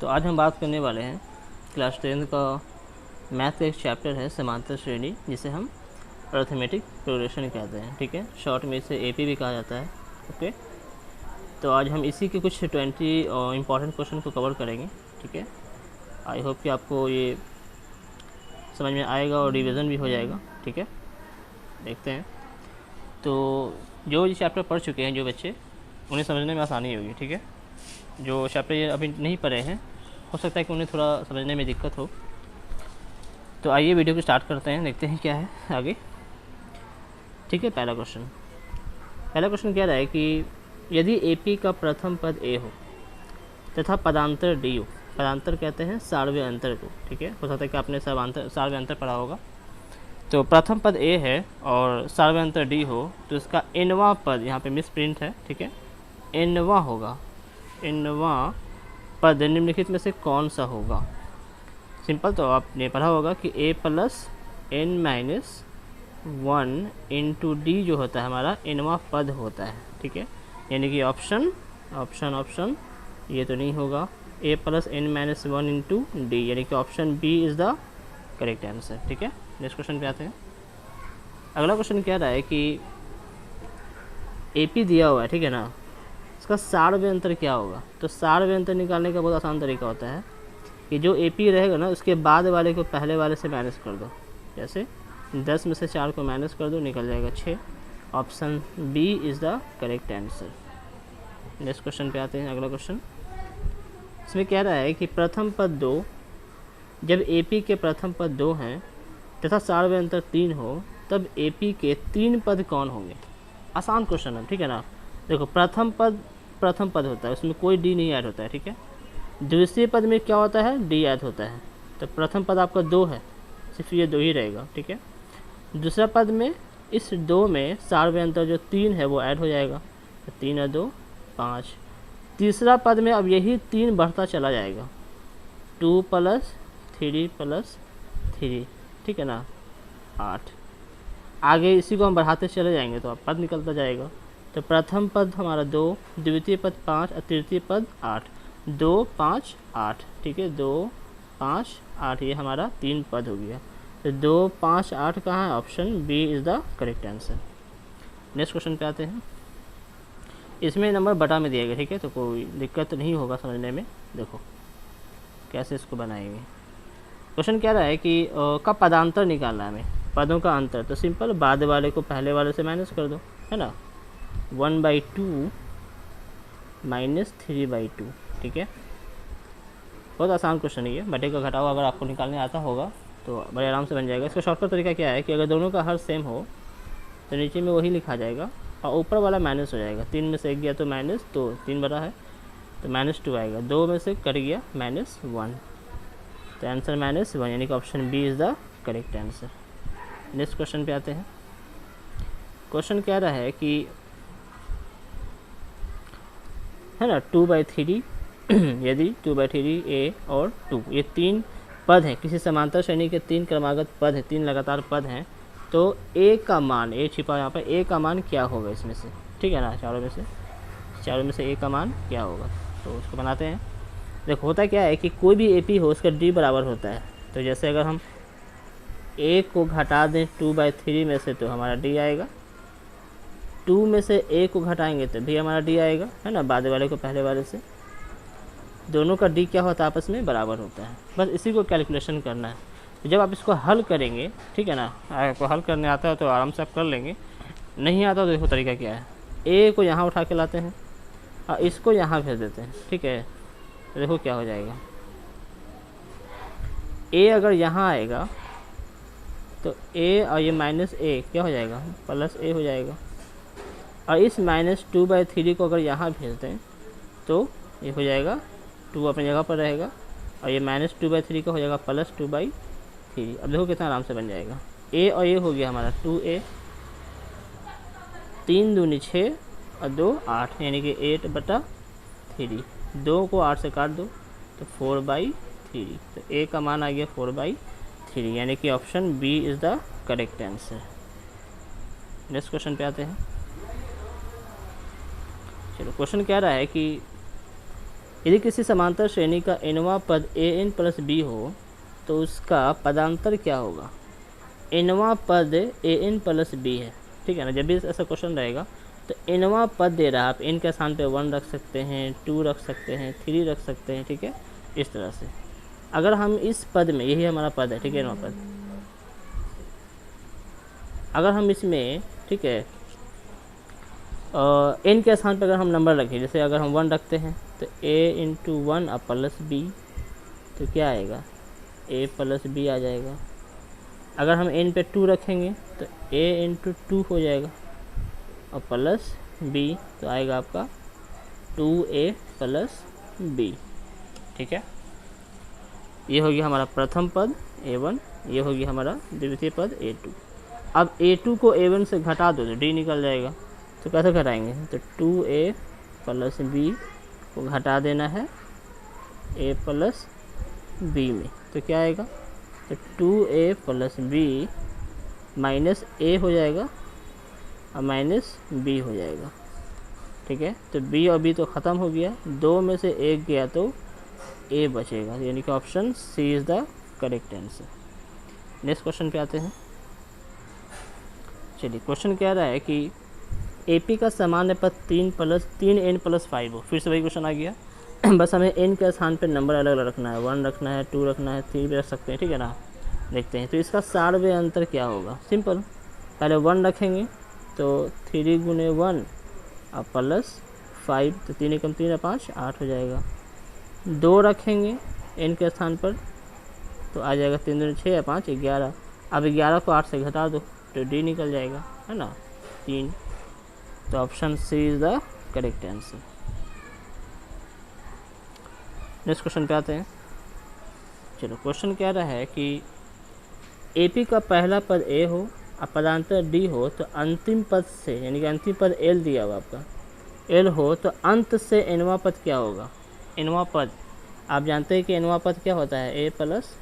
तो आज हम बात करने वाले हैं क्लास 10 का मैथ का एक चैप्टर है समांतर श्रेणी, जिसे हम अर्थमेटिक प्रोग्रेशन कहते हैं। ठीक है, शॉर्ट में इसे एपी भी कहा जाता है। ओके, तो आज हम इसी के कुछ 20 इंपॉर्टेंट क्वेश्चन को कवर करेंगे। ठीक है, आई होप कि आपको ये समझ में आएगा और रिवीजन भी हो जाएगा। ठीक है, देखते हैं। तो जो ये चैप्टर पढ़ चुके हैं जो बच्चे, उन्हें समझने में आसानी होगी। ठीक है, जो चैप्टर ये अभी नहीं पढ़े हैं, हो सकता है कि उन्हें थोड़ा समझने में दिक्कत हो। तो आइए वीडियो को स्टार्ट करते हैं, देखते हैं क्या है आगे। ठीक है, पहला क्वेश्चन कह रहा है कि यदि एपी का प्रथम पद ए हो तथा पदांतर डी हो। पदांतर कहते हैं सार्वय अंतर को। ठीक है, हो सकता है कि आपने सार्वय अंतर पढ़ा होगा। तो प्रथम पद ए है और सार्वय अंतर डी हो, तो इसका एनवां पद, यहाँ पे मिस प्रिंट है। ठीक है, एनवां होगा। एनवां पद निम्नलिखित में से कौन सा होगा? सिंपल, तो आपने पढ़ा होगा कि a plus n minus 1 into d जो होता है हमारा एनवां पद होता है। ठीक है, यानी कि ऑप्शन ये तो नहीं होगा। a plus n minus 1 into d, यानी कि option B is the correct answer. ठीक है, नेक्स्ट क्वेश्चन पे आते हैं। अगला क्वेश्चन कह रहा है कि AP दिया हुआ है, ठीक है ना, इसका सार्वय अंतर क्या होगा? तो सार्वय अंतर निकालने का बहुत आसान तरीका होता है कि जो AP रहेगा ना, उसके बाद वाले को पहले वाले से माइनस कर दो। जैसे 10 में से 4 को माइनस कर दो, निकल जाएगा 6। Option B is the correct answer. Next question पे आते हैं। अगला क्वेश्चन इसमें कह रहा है कि प्रथम पद 2, जब AP के प्रथम पद 2 हैं तथा सार्वय अंतर 3 हो, तब AP के 3 पद कौन होंगे? आसान क्वेश्चन है, ठीक है ना। देखो, प्रथम पद होता है, उसमें कोई डी नहीं ऐड होता है। ठीक है, द्वितीय पद में क्या होता है? डी ऐड होता है। तो प्रथम पद आपका 2 है, सिर्फ ये 2 ही रहेगा। ठीक है, दूसरा पद में इस 2 में सार्वय अंतर जो 3 है वो ऐड हो जाएगा। तो 3 और 2 5। तीसरा पद में अब यही 3 बढ़ता चला जाएगा, 2 प्लस 3 प्लस 3, ठीक है ना, 8। आगे इसी को हम बढ़ाते चले जाएंगे तो अब पद निकलता जाएगा। तो प्रथम पद हमारा 2, द्वितीय पद 5 और तृतीय पद 8। 2 5 8, ठीक है, 2 5 8, ये हमारा 3 पद हो गया। तो 2 5 8 कहाँ है? Option B is the correct answer. Next question पे आते हैं। इसमें नंबर बटा में दिया गया, ठीक है, तो कोई दिक्कत नहीं होगा समझने में। देखो कैसे इसको बनाएंगे। क्वेश्चन कह रहा है कि का पदांतर निकालना है हमें, पदों का अंतर। तो सिंपल, बाद वाले को पहले वाले से माइनस कर दो, है ना। 1/2 माइनस 3/2। ठीक है, बहुत आसान क्वेश्चन है ये। बटे का घटाव अगर आपको निकालने आता होगा तो बड़े आराम से बन जाएगा। इसका शॉर्टकट तरीका क्या है कि अगर दोनों का हर सेम हो तो नीचे में वही लिखा जाएगा और ऊपर वाला माइनस हो जाएगा। 3 में से 1 गया तो माइनस, तो 3 बड़ा है तो -2 आएगा। 2 में से कट गया -1, तो आंसर -1, यानी कि option B is the correct answer. Next question पे आते हैं। क्वेश्चन कह रहा है कि, है ना, 2/3 यदि 2/3 a और 2 ये 3 पद हैं, किसी समांतर श्रेणी के 3 क्रमागत पद हैं, 3 लगातार पद हैं, तो a का मान, a छिपा यहाँ पर, a का मान क्या होगा इसमें से? ठीक है ना, चारों में से a का मान क्या होगा? तो उसको बनाते हैं। देखो, होता क्या है कि कोई भी AP हो उसका d बराबर होता है। तो जैसे अगर हम a को घटा दें 2/3 में से तो हमारा d आएगा। 2 में से a को घटाएंगे तो भी हमारा d आएगा, है ना, बाद वाले को पहले वाले से। दोनों का d क्या होता है? आपस में बराबर होता है। बस इसी को कैलकुलेशन करना है। तो जब आप इसको हल करेंगे, ठीक है ना, आपको हल करने आता है तो आराम से आप कर लेंगे, नहीं आता तो देखो तरीका क्या है। a को यहाँ उठा के लाते हैं और इसको यहाँ भेज देते हैं, ठीक है। तो देखो क्या हो जाएगा, a अगर यहाँ आएगा तो a और ये -a क्या हो जाएगा? +a हो जाएगा। और इस -2/3 को अगर यहाँ भेज दें तो ये हो जाएगा 2 अपनी जगह पर रहेगा, और ये -2/3 का हो जाएगा +2/3। अब देखो कितना आराम से बन जाएगा। a और ये हो गया हमारा 2a, 3 दूनी 6 और 2 8, यानी कि 8/3। 2 को 8 से काट दो तो 4/3। तो a का मान आ गया 4/3, यानी कि option B is the correct answer. Next question पे आते हैं। चलो, क्वेश्चन कह रहा है कि यदि किसी समांतर श्रेणी का nवां पद an प्लस बी हो तो उसका पदांतर क्या होगा। nवां पद an प्लस बी है, ठीक है ना। जब भी ऐसा क्वेश्चन रहेगा तो nवां पद दे रहा है, आप n के स्थान पे 1 रख सकते हैं, 2 रख सकते हैं, 3 रख सकते हैं, ठीक है। इस तरह से अगर हम इस पद में, यही हमारा पद है, ठीक है, nवां पद, अगर हम इसमें, ठीक है, n के स्थान पर अगर हम नंबर रखें, जैसे अगर हम 1 रखते हैं तो a इंटू 1 और प्लस b, तो क्या आएगा, a प्लस b आ जाएगा। अगर हम n पे 2 रखेंगे तो a इंटू 2 हो जाएगा और प्लस b, तो आएगा आपका 2a प्लस b, ठीक है। ये हो गया हमारा प्रथम पद a1, ये हो गया हमारा द्वितीय पद a2। अब a2 को a1 से घटा दो तो d निकल जाएगा, तो कैसे घटाएंगे, तो 2a प्लस b को घटा देना है a प्लस b में, तो क्या आएगा, तो 2a plus b minus a हो जाएगा और माइनस b हो जाएगा, ठीक है। तो b और b तो ख़त्म हो गया, 2 में से 1 गया तो a बचेगा, यानी कि option C is the correct answer. Next question पे आते हैं। चलिए, क्वेश्चन कह रहा है कि AP का सामान्य पद 3n प्लस 5 हो। फिर से वही क्वेश्चन आ गया बस हमें n के स्थान पर नंबर अलग अलग रखना है, 1 रखना है, 2 रखना है, 3 भी रख सकते हैं, ठीक है ना। देखते हैं तो इसका 60वें अंतर क्या होगा। सिंपल, पहले 1 रखेंगे तो 3 गुने 1 और प्लस 5, तो 3 एकम 3 है 5, 8 हो जाएगा। 2 रखेंगे n के स्थान पर तो आ जाएगा 3 दूनी 6 है 5, 11। अब 11 को 8 से घटा दो तो d निकल जाएगा, है ना, 3। तो option C is the correct answer. Next question पे आते हैं। चलो, क्वेश्चन कह रहा है कि AP का पहला पद A हो और पदांतर D हो तो अंतिम पद से, यानी कि अंतिम पद L दिया हुआ आपका L हो तो अंत से nवां पद क्या होगा। nवां पद आप जानते हैं कि nवां पद क्या होता है, a plus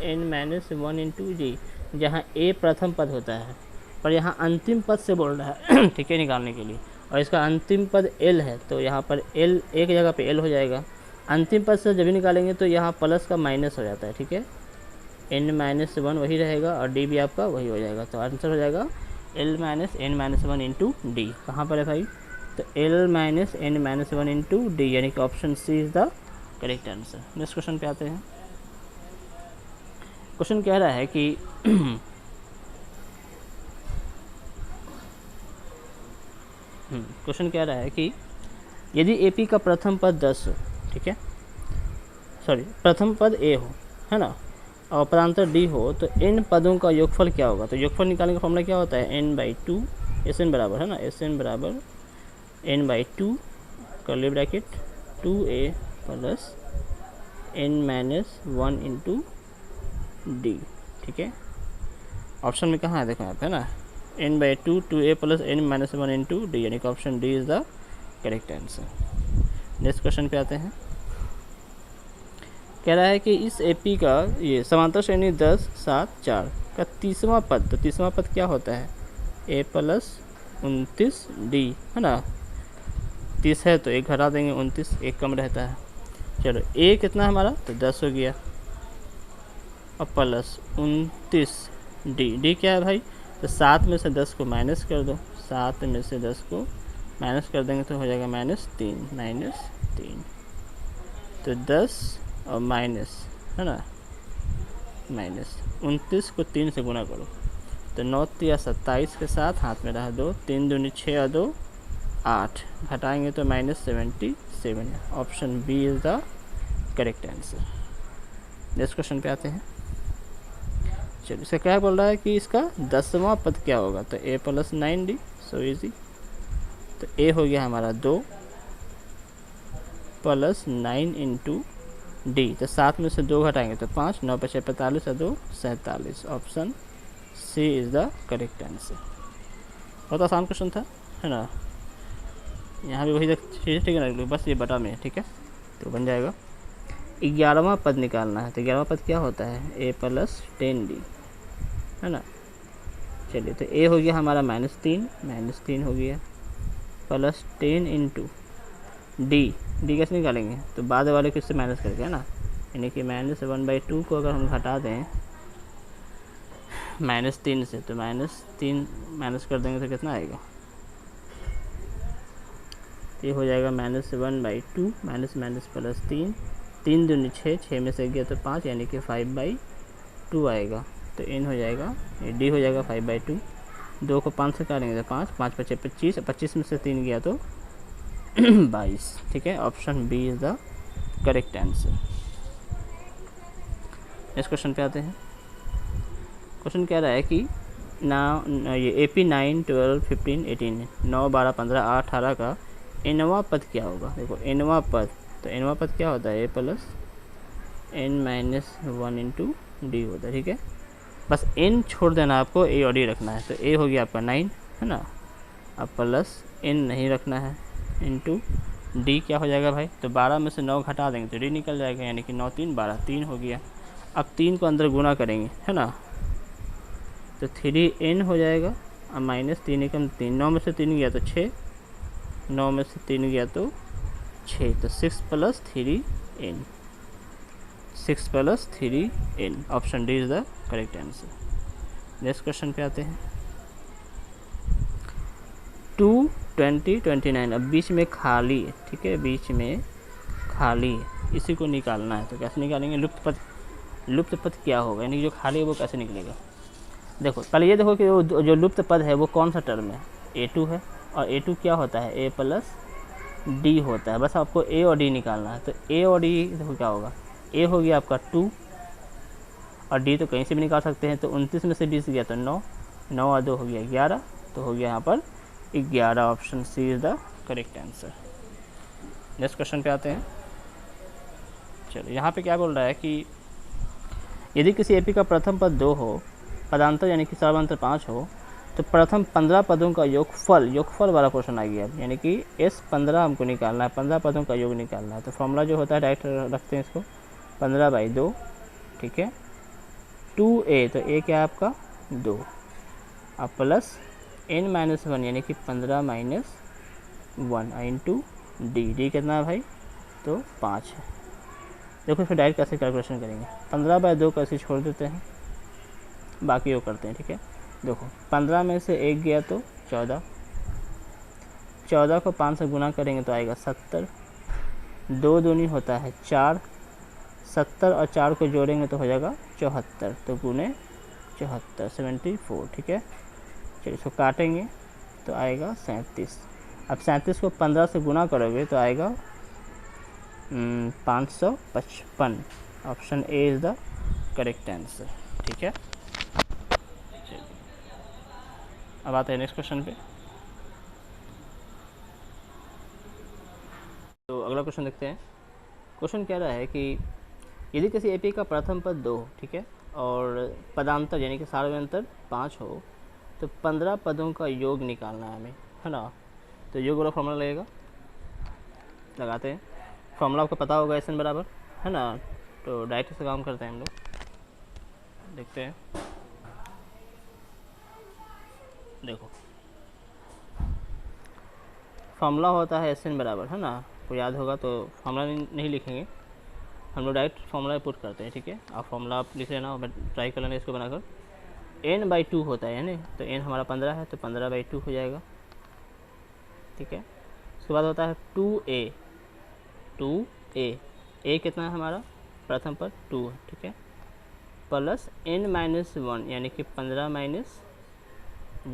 n minus 1 into G, जहाँ a प्रथम पद होता है, पर यहाँ अंतिम पद से बोल रहा है ठीक है, निकालने के लिए। और इसका अंतिम पद L है तो यहाँ पर L एक जगह पे L हो जाएगा। अंतिम पद से जब भी निकालेंगे तो यहाँ प्लस का माइनस हो जाता है, ठीक है, n माइनस 1 वही रहेगा और d भी आपका वही हो जाएगा। तो आंसर हो जाएगा L minus n minus 1 into d. कहाँ पर है भाई, तो L minus n minus 1 into d, यानी कि option C is the correct answer. Next question पे आते हैं। क्वेश्चन कह रहा है कि क्वेश्चन कह रहा है कि यदि AP का प्रथम पद 10 हो, ठीक है, सॉरी प्रथम पद A हो, है ना, और पदांतर D हो तो n पदों का योगफल क्या होगा। तो योगफल निकालने का फॉर्मूला क्या होता है, n/2 Sn बराबर, है ना, Sn बराबर n/2 curly bracket 2a plus n minus 1 into D, ठीक है। ऑप्शन में कहाँ है, देखो यहाँ पे, है ना, n/2 2a plus n minus 1 into d, यानी कि option D is the correct answer. Next question पे आते हैं। कह रहा है कि इस AP का ये समांतर श्रेणी 10 7 4 का तीसवां पद, तो तीसवां पद क्या होता है, a प्लस 29 डी, है ना, 30 है तो 1 घटा देंगे, 29 1 कम रहता है। चलो, a कितना हमारा, तो 10 हो गया और प्लस 29 डी क्या है भाई, तो 7 में से 10 को माइनस कर दो, 7 में से 10 को माइनस कर देंगे तो हो जाएगा -3, तो 10 और माइनस, है ना, माइनस 29 को 3 से गुना करो तो 9 या 27 के साथ हाथ में रहा 2, 3 दूनी 6 और 2 8, घटाएंगे तो -77। Option B is the correct answer. Next question पे आते हैं। चलिए, इसका क्या बोल रहा है कि इसका 10वां पद क्या होगा, तो a plus 9d, so easy. तो a हो गया हमारा 2 प्लस 9 इंटू डी, तो 7 में से 2 घटाएंगे तो 5, 9 × 6 45 और 2 47। Option C is the correct answer. बहुत आसान क्वेश्चन था, है ना, यहाँ भी वही चीज़, ठीक है ना, बस ये बटा में, ठीक है, तो बन जाएगा। 11वां पद निकालना है, तो 11वां पद क्या होता है, a प्लस 10d, है ना। चलिए, तो a हो गया हमारा -3 हो गया प्लस 10 इंटू डी कैसे निकालेंगे, तो बाद वाले को इससे माइनस करके, है ना, यानी कि -1/2 को अगर हम घटा दें -3 से, तो -3 माइनस कर देंगे तो कितना आएगा, ये हो जाएगा -1/2 माइनस प्लस 3, 3 दूनी 6, 6 में से गया तो 5, यानी कि 5/2 आएगा। तो n हो जाएगा, ये d हो जाएगा 5/2। 2 को 5 से काटेंगे तो 5, 5 × 5 = 25, 25 में से 3 गया तो 22। ठीक है, option B is the correct answer. इस क्वेश्चन पे आते हैं। क्वेश्चन कह रहा है कि ये AP 9, 12, 15, 18, 9, 12, 15, 18 का nवां पद क्या होगा। देखो nवां पद, तो nवां पद क्या होता है, a + n - 1 × d होता है। ठीक है, बस n छोड़ देना, आपको a और d रखना है। तो a हो गया आपका 9, है ना, अब प्लस n नहीं रखना है, इंटू d क्या हो जाएगा भाई, तो 12 में से 9 घटा देंगे तो d निकल जाएगा, यानी कि 9 × 3 = 12, 3 हो गया। अब 3 को अंदर गुना करेंगे, है ना, तो 3n हो जाएगा। अब -3 एकम 3, 9 में से 3 गया तो 6, 9 में से 3 गया तो 6, तो 6 + 3n, 6 + 3n, option D is the correct answer. Next question पे आते हैं। 2, 20, 29, अब बीच में खाली है। ठीक है, बीच में खाली है, इसी को निकालना है। तो कैसे निकालेंगे, लुप्त पद क्या होगा, यानी जो खाली है वो कैसे निकलेगा। देखो पहले ये देखो कि जो लुप्त पद है वो कौन सा टर्म है, a2 है, और a2 क्या होता है, a + d होता है। बस आपको a और d निकालना है। तो a और d देखो क्या होगा, a हो गया आपका 2, और d तो कहीं से भी निकाल सकते हैं। तो 29 में से 20 गया तो 9, 9 और 2 हो गया 11, तो हो गया यहाँ पर 11, option C is the correct answer. Next question पे आते हैं। चलो यहाँ पे क्या बोल रहा है कि यदि किसी एपी का प्रथम पद 2 हो, पदांतर यानी कि सर्वांतर 5 हो, तो प्रथम 15 पदों का योगफल वाला क्वेश्चन आ गया। यानी कि S15 हमको निकालना है, 15 पदों का योग निकालना है। तो फॉर्मूला जो होता है डायरेक्ट रखते हैं इसको, 15/2, ठीक है, 2a, तो a क्या है आपका 2, अब प्लस n - 1 यानी कि 15 - 1 इंटू d कितना है भाई, तो 5 है। देखो फिर डायरेक्ट कैसे कैलकुलेशन करेंगे, 15/2 को ऐसे छोड़ देते हैं, बाकी वो करते हैं। ठीक है, देखो 15 में से 1 गया तो 14, 14 को 5 से गुना करेंगे तो आएगा 70, 2 दूनी होता है 4, 70 और 4 को जोड़ेंगे तो हो जाएगा 74, तो गुने 74, 74। ठीक है, चलिए इसको काटेंगे तो आएगा 37। अब 37 को 15 से गुना करोगे तो आएगा 555, option A is the correct answer. ठीक है, चलिए अब आते हैं नेक्स्ट क्वेश्चन पे। तो अगला क्वेश्चन देखते हैं। क्वेश्चन कह रहा है कि यदि किसी एपी का प्रथम पद 2, ठीक है, और पदांतर यानी कि सार्वयंतर 5 हो, तो 15 पदों का योग निकालना है हमें, है ना। तो योग वाला फॉर्मूला लगेगा, लगाते हैं। फॉर्मूला आपको पता होगा, SN बराबर, है ना। तो डायरेक्ट से काम करते हैं हम लोग, देखते हैं। देखो फॉर्मूला होता है SN बराबर, है ना, आपको याद होगा। तो फॉर्मूला नहीं लिखेंगे हम लोग, डायरेक्ट फॉर्मूला पुट करते हैं। ठीक है, आप फॉर्मूला आप लिख लेना, मैं ट्राई कर लेना इसको बनाकर। n/2 होता है, यानी तो n हमारा 15 है, तो 15/2 हो जाएगा। ठीक है, उसके बाद होता है 2a, a कितना है हमारा, प्रथम पर 2 है। ठीक है, प्लस n - 1 यानी कि 15 -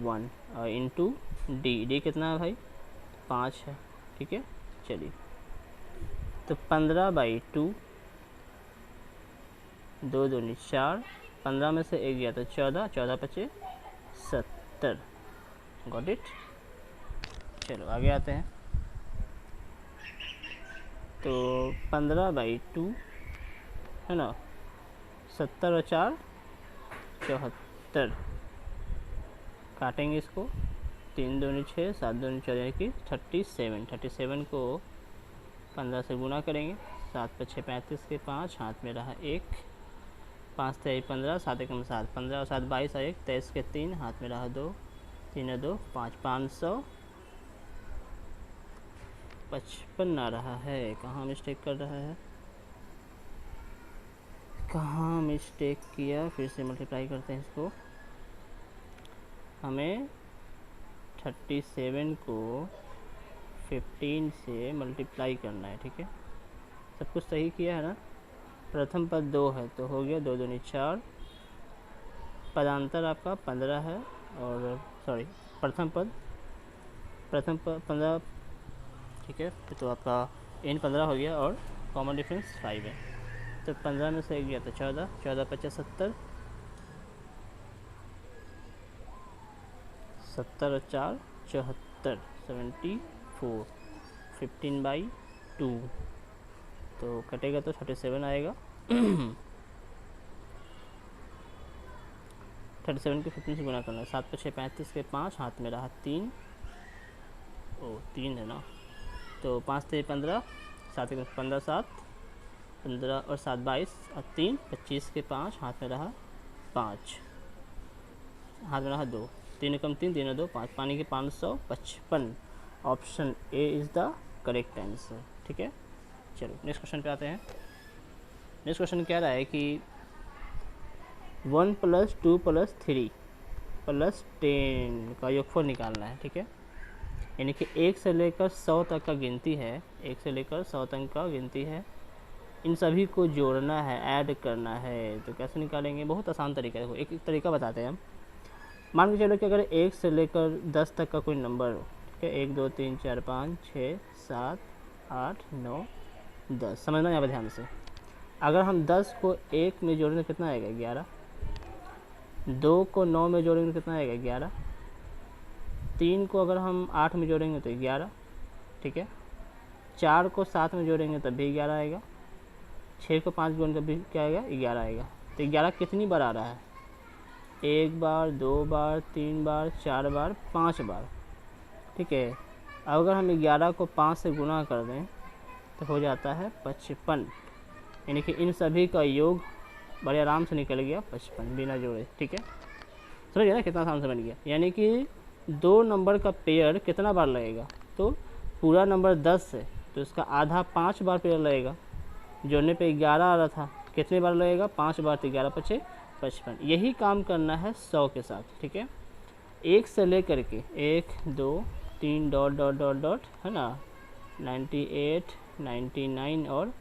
1 और इंटू d कितना है भाई, 5 है। ठीक है, चलिए तो 15/2, 2 दूनी 4, 15 में से 1 गया तो 14, 14 × 5 = 70, गॉट इट। चलो आगे आते हैं। तो 15/2, है ना, 70 और 4 74, काटेंगे इसको, 3 दूनी 6, 7 दूनी 14 यानी कि 37 को 15 से गुना करेंगे, 7 × 6 = 35 के 5, हाथ में रहा 1, 5 × 3 = 15, 7 × 1 = 7, 15 और 7 = 22 और 1 = 23 के 3, हाथ में रहा 2, 3 और 2 5, 500 55 आ रहा है। कहाँ मिस्टेक कर रहा है, कहाँ मिस्टेक किया, फिर से मल्टीप्लाई करते हैं इसको। हमें 37 को 15 से मल्टीप्लाई करना है, ठीक है। सब कुछ सही किया है ना। प्रथम पद 2 है तो हो गया 2 दूनी 4, पदांतर आपका 15 है, और सॉरी प्रथम पद 15, ठीक है। तो आपका n 15 हो गया और कॉमन डिफरेंस 5 है। तो 15 में से 1 गया तो 14, 14 50 70, 70 और 4 74, 74, 15/2 तो कटेगा तो 37 आएगा। 37 को 15 से गुना करना है, 7 × 6 35 के 5, हाथ में रहा 3, 3 है ना, तो 5 × 3 15, 7 × 15 7, 15 और 7 22 और 3 25 के 5, हाथ में रहा 5, हाथ में रहा 2, 3 कम 3, 3 2 5, पानी के 555। Option A is the correct answer, ठीक है। चलो नेक्स्ट क्वेश्चन पे आते हैं। नेक्स्ट क्वेश्चन कह रहा है कि 1 + 2 + 3 + 10 का योगफल निकालना है, ठीक है। यानी कि 1 से लेकर 100 तक का गिनती है, 1 से लेकर 100 तक का गिनती है, इन सभी को जोड़ना है, ऐड करना है। तो कैसे निकालेंगे, बहुत आसान तरीका है। एक एक तरीका बताते हैं हम। मान के चलो कि अगर 1 से लेकर 10 तक का कोई नंबर हो, ठीक है, 1 2 3 4 5 6 7 8 9 10, समझना यहाँ पर ध्यान से। अगर हम 10 को 1 में जोड़ेंगे कितना आएगा 11, 2 को 9 में जोड़ेंगे कितना आएगा 11, 3 को अगर हम 8 में जोड़ेंगे तो 11, ठीक है, 4 को 7 में जोड़ेंगे तब भी 11 आएगा, 6 को 5 जोड़ने तब भी क्या आएगा 11 आएगा। तो 11 कितनी बार आ रहा है, 1 बार 2 बार 3 बार 4 बार 5 बार, ठीक है। अब अगर हम 11 को 5 से गुना कर दें तो हो जाता है 55, यानी कि इन सभी का योग बड़े आराम से निकल गया 55 बिना जोड़े, ठीक है। समझिए ना कितना आसान से बन गया। यानी कि 2 नंबर का पेयर कितना बार लगेगा, तो पूरा नंबर 10 है तो इसका आधा 5 बार पेयर लगेगा। जोड़ने पे 11 आ रहा था, कितने बार लगेगा 5 बार, तो 11 × 5 = 55। यही काम करना है 100 के साथ, ठीक है। 1 से लेकर के 1 2 3 डॉट डॉट डॉट डॉट है ना, 98 99 और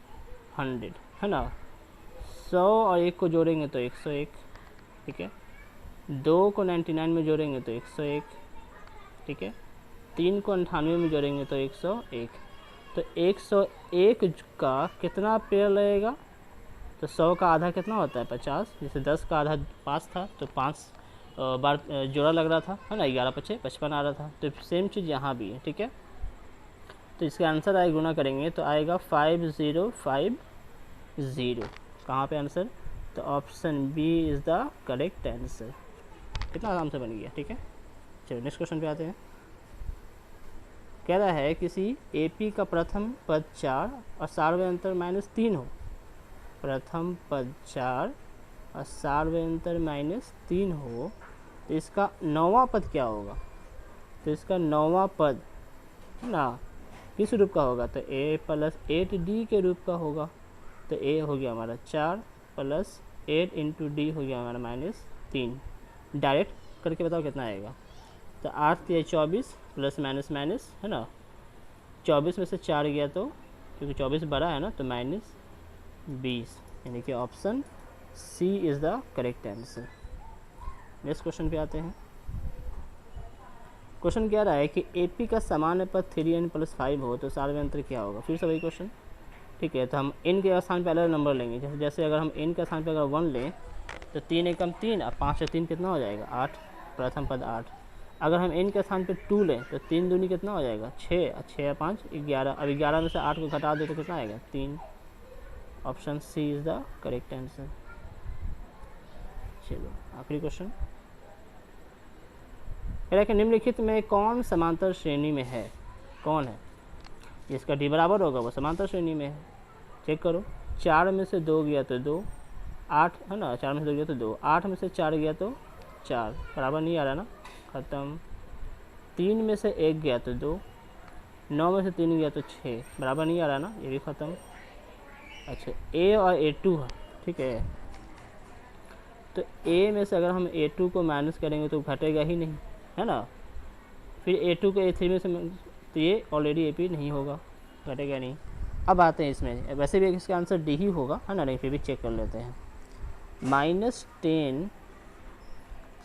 100 है ना। 100 और 1 को जोड़ेंगे तो 101, ठीक है। 2 को 99 में जोड़ेंगे तो 101, ठीक है। 3 को 98 में जोड़ेंगे तो 101। तो 101 का कितना पेयर लगेगा, तो 100 का आधा कितना होता है 50, जैसे 10 का आधा 5 था तो 5 बार जोड़ा लग रहा था, है ना, 11 × 5 = 55 आ रहा था। तो सेम चीज़ यहाँ भी है, ठीक है। तो इसका आंसर आए गुना करेंगे तो आएगा 5050। कहाँ पे आंसर, तो option B is the correct answer. कितना आराम से बन गया, ठीक है। चलो नेक्स्ट क्वेश्चन पे आते हैं। कह रहा है किसी AP का प्रथम पद 4 और सार्वयंत्र -3 हो, प्रथम पद 4 और सार्वयंत्र -3 हो, तो इसका 9वां पद क्या होगा। तो इसका 9वां पद ना किस रूप का होगा, तो A + 8D के रूप का होगा। तो A हो गया हमारा 4 + 8 × D हो गया हमारा -3। डायरेक्ट करके बताओ कितना आएगा, तो 8 × 24 प्लस माइनस माइनस है ना, 24 में से 4 गया तो क्योंकि 24 बड़ा है ना तो -20, यानी कि option C is the correct answer. Next question पे आते हैं। क्वेश्चन कह रहा है कि AP का सामान्य पद 3n + 5 हो तो सार्वयंत्र क्या होगा। फिर से वही क्वेश्चन, ठीक है। तो हम n के स्थान पे अलग नंबर लेंगे, जैसे अगर हम n के स्थान पे अगर 1 लें तो 3 एकम 3 और 5 से 3 कितना हो जाएगा 8, प्रथम पद 8। अगर हम n के स्थान पे 2 लें तो 3 दूनी कितना हो जाएगा 6 और 6 और 5 11। अब 11 में से 8 को घटा दे तो कितना आएगा 3। Option C is the correct answer. चलो आखिरी क्वेश्चन, कह रहा है कि निम्नलिखित में कौन समांतर श्रेणी में है, कौन है जिसका d बराबर होगा वो समांतर श्रेणी में है। चेक करो, 4 में से 2 गया तो 2, 8 है ना, 4 में से 2 गया तो 2, 8 में से 4 गया तो 4, बराबर नहीं आ रहा ना, ख़त्म। 3 में से 1 गया तो 2, 9 में से 3 गया तो 6, बराबर नहीं आ रहा ना, ये भी ख़त्म। अच्छा A और A2 है, ठीक है। तो A में से अगर हम A2 को माइनस करेंगे तो घटेगा ही नहीं, है ना। फिर A2 को A3 में से तो ये ऑलरेडी AP नहीं होगा, घटेगा नहीं। अब आते हैं इसमें, वैसे भी इसका आंसर D ही होगा, है ना, नहीं फिर भी चेक कर लेते हैं। -10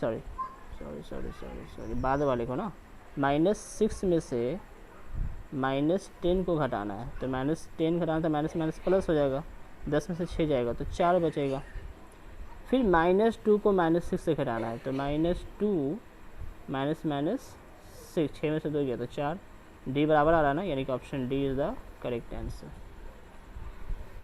सॉरी बाद वाले को ना, -6 में से -10 को घटाना है, तो -10 घटाना तो माइनस माइनस प्लस हो जाएगा, 10 में से 6 जाएगा तो 4 बचेगा। फिर -2 को -6 से घटाना है, तो -2 माइनस माइनस 6, 6 में से 2 गया तो 4, डी बराबर आ रहा है ना, यानी कि option D is the correct answer.